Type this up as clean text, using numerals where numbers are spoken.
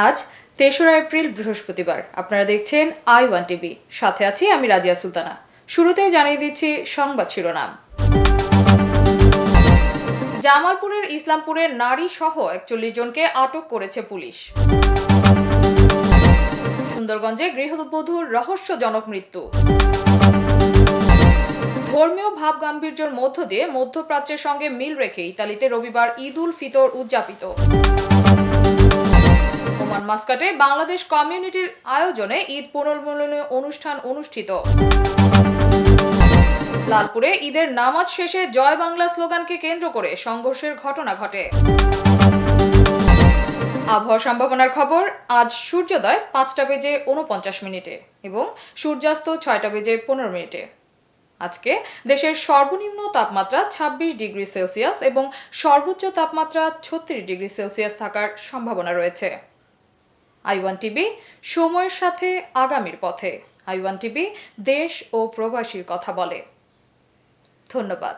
আজ ৩রা এপ্রিল বৃহস্পতিবার। আপনারা দেখছেন i1 টিভি। সাথে আছি আমি রাজিয়া সুলতানা। শুরুতেই জানিয়ে দিচ্ছি সংবাদ শিরোনাম। জামালপুরের ইসলামপুরে নারী সহ ৪১ জনকে আটক করেছে পুলিশ। সুন্দরগঞ্জে গৃহবধূর রহস্যজনক মৃত্যু। ধর্মীয় ভাবগাম্ভীর্যের মধ্য দিয়ে মধ্যপ্রাচ্যের সঙ্গে মিল রেখে ইতালিতে রবিবার ঈদ উল ফিতর উদযাপিত। ওমান মাস্কাটে বাংলাদেশ কমিউনিটির আয়োজনে ঈদ পুনর্মিলনী অনুষ্ঠান অনুষ্ঠিত। লালপুরে ঈদের নামাজ শেষে জয় বাংলা স্লোগানকে কেন্দ্র করে সংঘর্ষের ঘটনা ঘটে। আবহাওয়া সম্ভাবনার খবর। আজ সূর্যোদয় ৫টা বেজে ৪৯ এবং সূর্যাস্ত ৬টা বেজে ১৫। আজকে দেশের সর্বনিম্ন তাপমাত্রা ২৬ ডিগ্রি সেলসিয়াস এবং সর্বোচ্চ তাপমাত্রা ৩৬ ডিগ্রি সেলসিয়াস থাকার সম্ভাবনা রয়েছে। i1 টিভি, সময়ের সাথে আগামীর পথে। i1 টিভি দেশ ও প্রবাসীর কথা বলে। ধন্যবাদ।